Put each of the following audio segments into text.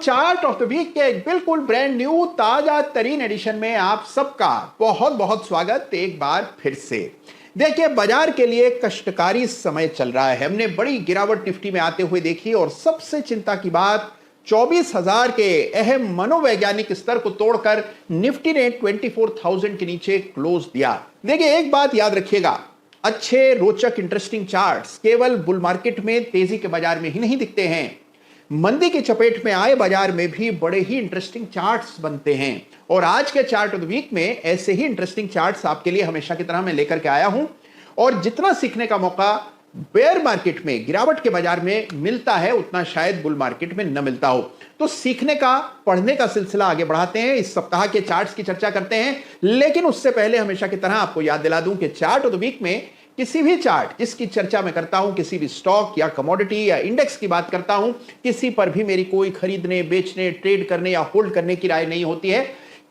Chart of the week के एक बिल्कुल ब्रांड न्यू ताजा तरीन एडिशन में आप सबका बहुत बहुत स्वागत एक बार फिर से। देखिए, बाजार के लिए कष्टकारी समय चल रहा है। हमने बड़ी गिरावट निफ्टी में आते हुए देखी और सबसे चिंता की बात 24,000 के अहम मनोवैज्ञानिक स्तर को तोड़कर निफ्टी ने 24,000 के नीचे क्लोज दिया। देखिए, एक बात याद रखिएगा, अच्छे रोचक इंटरेस्टिंग चार्ट्स केवल बुल मार्केट में तेजी के बाजार में ही नहीं दिखते हैं, मंदी की चपेट में आए बाजार में भी बड़े ही इंटरेस्टिंग चार्ट्स बनते हैं। और आज के चार्ट ऑफ द वीक में ऐसे ही इंटरेस्टिंग चार्ट्स आपके लिए हमेशा की तरह मैं लेकर के आया हूं। और जितना सीखने का मौका बेयर मार्केट में, गिरावट के बाजार में मिलता है, उतना शायद बुल मार्केट में न मिलता हो। तो सीखने का, पढ़ने का सिलसिला आगे बढ़ाते हैं। इस सप्ताह के चार्ट्स की चर्चा करते हैं, लेकिन उससे पहले हमेशा की तरह आपको याद दिला दूं कि चार्ट ऑफ द वीक में किसी भी चार्ट जिसकी चर्चा मैं करता हूं, किसी भी स्टॉक या कमोडिटी या इंडेक्स की बात करता हूं, किसी पर भी मेरी कोई खरीदने, बेचने, ट्रेड करने या होल्ड करने की राय नहीं होती है।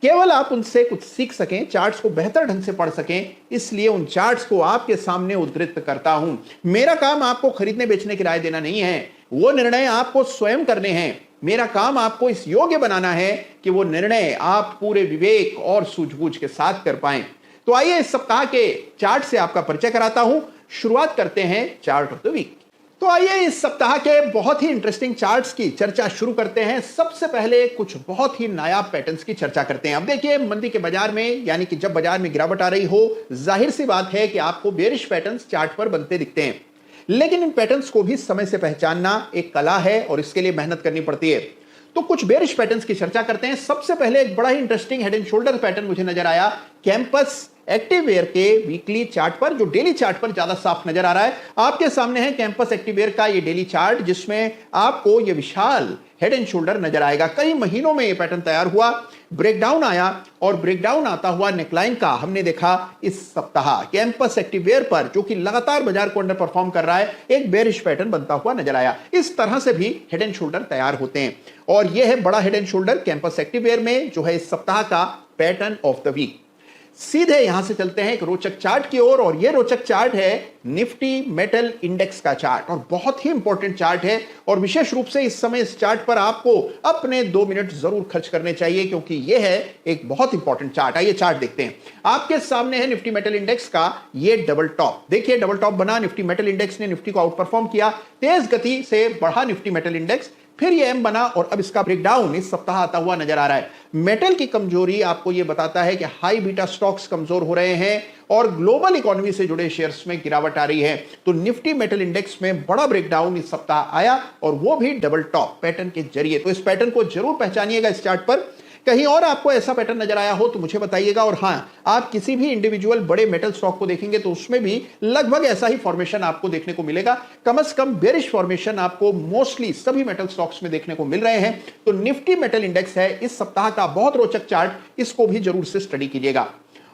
केवल आप उनसे कुछ सीख सकें, चार्ट्स को बेहतर ढंग से पढ़ सकें, इसलिए उन चार्ट्स को आपके सामने उद्धृत करता हूं। मेरा काम आपको खरीदने बेचने की राय देना नहीं है, वो निर्णय आपको स्वयं करने हैं। मेरा काम आपको इस योग्य बनाना है कि वो निर्णय आप पूरे विवेक और सूझबूझ के साथ कर पाएं। तो आइए इस सप्ताह के चार्ट से आपका परिचय कराता हूं। शुरुआत करते हैं चार्ट ऑफ द वीक। तो आइए इस सप्ताह के बहुत ही इंटरेस्टिंग चार्ट्स की चर्चा शुरू करते हैं। सबसे पहले कुछ बहुत ही नायाब पैटर्न्स की चर्चा करते हैं। अब देखिए, मंदी के बाजार में, यानी कि जब बाजार में गिरावट आ रही हो, जाहिर सी बात है कि आपको बेरिश पैटर्न्स चार्ट पर बनते दिखते हैं। लेकिन इन पैटर्न्स को भी समय से पहचानना एक कला है और इसके लिए मेहनत करनी पड़ती है। तो कुछ बेरिश पैटर्न्स की चर्चा करते हैं। सबसे पहले एक बड़ा ही interesting head and shoulder pattern मुझे नजर आया कैंपस एक्टिवेयर के वीकली चार्ट पर, जो डेली चार्ट पर ज्यादा साफ नजर आ रहा है। आपके सामने है कैंपस एक्टिवेयर का ये डेली चार्ट, जिसमें आपको ये विशाल हेड एंड शोल्डर नजर आएगा। कई महीनों में ये पैटर्न तैयार हुआ, ब्रेकडाउन आया और ब्रेकडाउन आता हुआ नेकलाइन का हमने देखा इस सप्ताह कैंपस एक्टिवेयर पर, जो कि लगातार बाजार को अंडर परफॉर्म कर रहा है, एक बेरिश पैटर्न बनता हुआ नजर आया। इस तरह से भी हेड एंड शोल्डर तैयार होते हैं और यह है बड़ा head and shoulder campus activewear में, जो है इस सप्ताह का पैटर्न ऑफ द वीक। सीधे यहां से चलते हैं एक रोचक चार्ट की ओर, और यह रोचक चार्ट है निफ्टी मेटल इंडेक्स का चार्ट, और बहुत ही इंपॉर्टेंट चार्ट है। और विशेष रूप से इस समय इस चार्ट पर आपको अपने 2 मिनट जरूर खर्च करने चाहिए, क्योंकि यह है एक बहुत इंपॉर्टेंट चार्ट। आइए चार्ट देखते हैं। आपके सामने है निफ्टी मेटल इंडेक्स का ये डबल टॉप। देखिए, डबल टॉप बना, निफ्टी मेटल इंडेक्स ने निफ्टी को आउट परफॉर्म किया, तेज गति से बढ़ा निफ्टी मेटल इंडेक्स, फिर ये एम बना और अब इसका ब्रेकडाउन इस सप्ताह आता हुआ नजर आ रहा है। मेटल की कमजोरी आपको ये बताता है कि हाई बीटा स्टॉक्स कमजोर हो रहे हैं और ग्लोबल इकोनॉमी से जुड़े शेयर्स में गिरावट आ रही है। तो निफ्टी मेटल इंडेक्स में बड़ा ब्रेकडाउन इस सप्ताह आया, और वो भी डबल टॉप पैटर्न के जरिए। तो इस पैटर्न को जरूर पहचानिएगा इस चार्ट पर। कहीं और आपको ऐसा पैटर्न नजर आया हो तो मुझे बताइएगा। और हां, आप किसी भी इंडिविजुअल बड़े मेटल स्टॉक को देखेंगे तो उसमें भी लगभग ऐसा ही फॉर्मेशन आपको देखने को मिलेगा। कम से कम बेरिश फॉर्मेशन आपको मोस्टली सभी मेटल स्टॉक्स में देखने को मिल रहे हैं। तो निफ्टी मेटल इंडेक्स है इस सप्ताह का बहुत रोचक चार्ट, इसको भी जरूर से स्टडी कीजिएगा।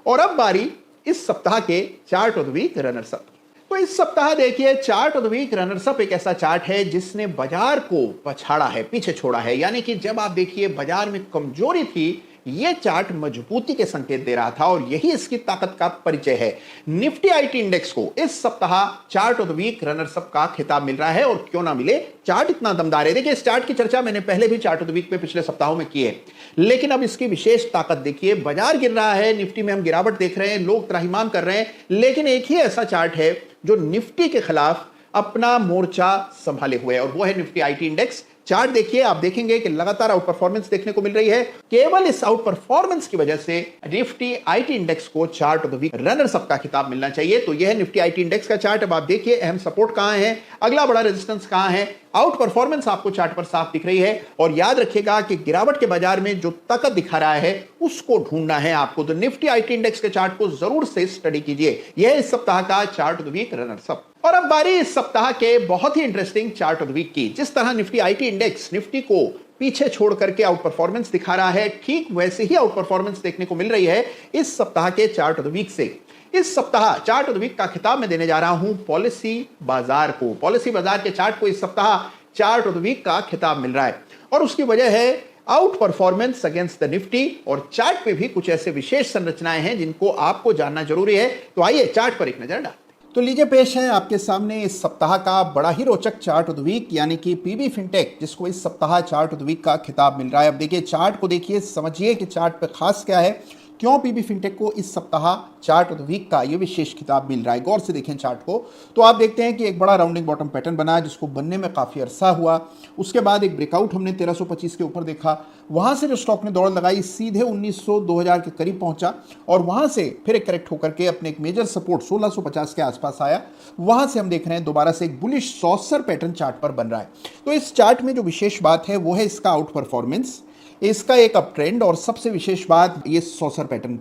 और अब बारी इस सप्ताह के chart of the week runners up. तो इस सप्ताह देखिए, chart of the week runners up एक ऐसा चार्ट है जिसने बाजार को पछाड़ा है, पीछे छोड़ा है। यानी कि जब आप देखिए बाजार में कमजोरी थी, यह चार्ट मजबूती के संकेत दे रहा था, और यही इसकी ताकत का परिचय है। निफ्टी आईटी इंडेक्स को इस सप्ताह chart of the week runners up का खिताब मिल रहा है, और क्यों ना मिले, चार्ट इतना दमदार है। देखिए, इस चार्ट की चर्चा मैंने पहले भी चार्ट ऑफ द वीक में पिछले सप्ताहों में की है, लेकिन अब इसकी विशेष ताकत देखिए। बाजार गिर रहा है, निफ्टी में हम गिरावट देख रहे हैं, लोग त्राहिमाम कर रहे हैं, लेकिन एक ही ऐसा चार्ट है जो निफ्टी के खिलाफ अपना मोर्चा संभाले हुए है, और वो है निफ्टी आईटी इंडेक्स। चार्ट देखिए, आप देखेंगे कि लगातार आउट परफॉर्मेंस देखने को मिल रही है। केवल इस आउट परफॉर्मेंस की वजह से निफ्टी आईटी इंडेक्स को chart of the week runners up का खिताब मिलना चाहिए। तो यह है निफ्टी आईटी इंडेक्स का चार्ट। अब आप देखिए अहम सपोर्ट कहां है, अगला बड़ा रेजिस्टेंस कहां है। आउट परफॉर्मेंस आपको चार्ट पर साफ दिख रही है, और याद रखिएगा कि गिरावट के बाजार में जो ताकत दिखा रहा है उसको ढूंढना है आपको। तो निफ्टी आईटी इंडेक्स के चार्ट को जरूर से स्टडी कीजिए। यह इस सप्ताह का chart of the week runners up. और अब बारी इस सप्ताह के बहुत ही interesting chart of the week की। जिस तरह निफ्टी आईटी इंडेक्स निफ्टी को पीछे छोड़ करके आउट परफॉर्मेंस दिखा रहा है, ठीक वैसे ही आउट परफॉर्मेंस देखने को मिल रही है इस सप्ताह के चार्ट ऑफ द वीक से। इस सप्ताह चार्ट ऑफ द वीक का खिताब मैं देने जा रहा हूं पॉलिसी बाजार को। पॉलिसी बाजार के चार्ट को इस सप्ताह चार्ट ऑफ द वीक का खिताब मिल रहा है, और उसकी वजह है out performance against the Nifty. और चार्ट पे भी कुछ ऐसे विशेष संरचनाएं हैं जिनको आपको जानना जरूरी है। तो आइए चार्ट पर एक नजर डालते हैं। तो लीजिए पेश है आपके सामने इस सप्ताह का बड़ा ही रोचक चार्ट ऑफ द वीक, यानी कि पीबी फिनटेक, जिसको इस सप्ताह चार्ट ऑफ द वीक का खिताब मिल रहा है। अब देखिए चार्ट को, देखिए समझिए कि चार्ट पे खास क्या है, क्यों पीबी फिनटेक को इस सप्ताह चार्ट ऑफ द वीक का ये विशेष खिताब मिल रहा है। गौर से देखें चार्ट को, तो आप देखते हैं कि एक बड़ा राउंडिंग बॉटम पैटर्न बना है जिसको बनने में काफ़ी अरसा हुआ। उसके बाद एक ब्रेकआउट हमने 1325 के ऊपर देखा, वहां से जो स्टॉक ने दौड़ लगाई सीधे 1900 2000 के करीब पहुंचा और वहां से फिर एक करेक्ट होकर के अपने एक मेजर सपोर्ट 1650 के आसपास आया। वहां से हम देख रहे हैं दोबारा से एक बुलिश सॉसर पैटर्न चार्ट पर बन रहा है। तो इस चार्ट में जो विशेष बात है वो है इसका आउट परफॉर्मेंस, इसका एक अप ट्रेंड और सबसे विशेष बात ये सॉसर पैटर्न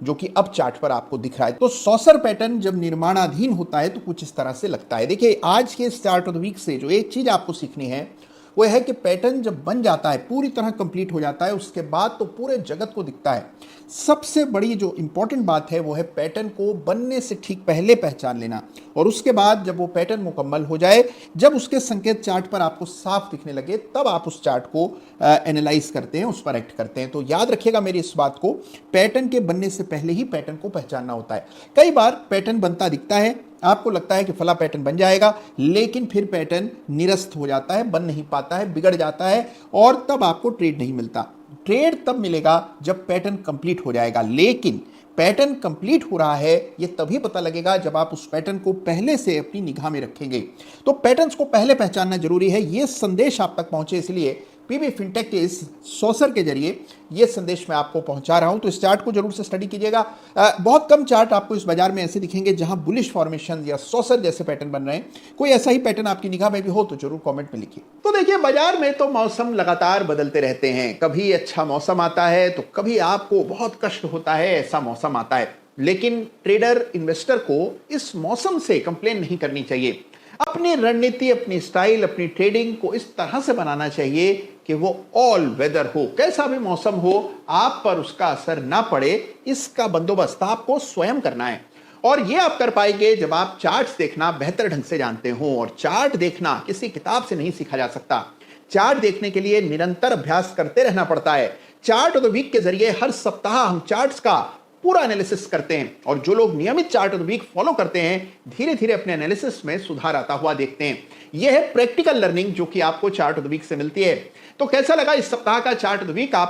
जो कि अब चार्ट पर आपको दिख रहा है। तो सॉसर पैटर्न जब निर्माणाधीन होता है तो कुछ इस तरह से लगता है। देखिए आज के चार्ट ऑफ द वीक से जो एक चीज आपको सीखनी है वो है कि पैटर्न जब बन जाता है, पूरी तरह कंप्लीट हो जाता है, उसके बाद तो पूरे जगत को दिखता है। सबसे बड़ी जो इंपॉर्टेंट बात है वो है पैटर्न को बनने से ठीक पहले पहचान लेना और उसके बाद जब वो पैटर्न मुकम्मल हो जाए, जब उसके संकेत चार्ट पर आपको साफ दिखने लगे, तब आप उस चार्ट को एनालाइज करते हैं, उस पर एक्ट करते हैं। तो याद रखिएगा मेरी इस बात को, पैटर्न के बनने से पहले ही पैटर्न को पहचानना होता है। कई बार पैटर्न बनता दिखता है, आपको लगता है कि फला पैटर्न बन जाएगा, लेकिन फिर पैटर्न निरस्त हो जाता है, बन नहीं पाता है, बिगड़ जाता है और तब आपको ट्रेड नहीं मिलता। ट्रेड तब मिलेगा जब पैटर्न कंप्लीट हो जाएगा, लेकिन पैटर्न कंप्लीट हो रहा है ये तभी पता लगेगा जब आप उस पैटर्न को पहले से अपनी निगाह में रखेंगे। तो पैटर्न्स को पहले पहचानना जरूरी है। ये संदेश आप तक पहुंचे इसलिए पीबी फिनटेक के इस सॉसर के जरिए ये संदेश मैं आपको पहुंचा रहा हूं। तो इस चार्ट को जरूर से स्टडी कीजिएगा। बहुत कम चार्ट आपको इस बाजार में ऐसे दिखेंगे जहां बुलिश फॉर्मेशन या सॉसर जैसे पैटर्न बन रहे हैं। कोई ऐसा ही पैटर्न आपकी निगाह में भी हो तो जरूर कमेंट में लिखिए। तो देखिए बाजार में तो मौसम लगातार बदलते रहते हैं, कभी अच्छा मौसम आता है तो कभी आपको बहुत कष्ट होता है, ऐसा मौसम आता है। लेकिन ट्रेडर इन्वेस्टर को इस मौसम से कंप्लेन नहीं करनी चाहिए। अपनी रणनीति, अपनी स्टाइल, अपनी ट्रेडिंग को इस तरह से बनाना चाहिए कि वो ऑल वेदर हो, कैसा भी मौसम हो आप पर उसका असर ना पड़े। इसका बंदोबस्त आपको स्वयं करना है और ये आप कर पाएंगे जब आप चार्ट्स देखना बेहतर ढंग से जानते हो। और चार्ट देखना किसी किताब से नहीं सीखा जा सकता। चार्ट देखने के लिए निरंतर अभ्यास करते रहना पड़ता है। चार्ट ऑफ द वीक के जरिए हर सप्ताह हम चार्ट्स का पूरा एनालिसिस करते हैं और जो लोग नियमित chart of the week follow करते हैं धीरे धीरे अपने एनालिसिस में सुधार आता हुआ देखते हैं। यह है प्रैक्टिकल लर्निंग जो कि आपको चार्ट ऑफ द वीक से मिलती है। तो कैसा लगा इस सप्ताह का चार्ट ऑफ द वीक? आप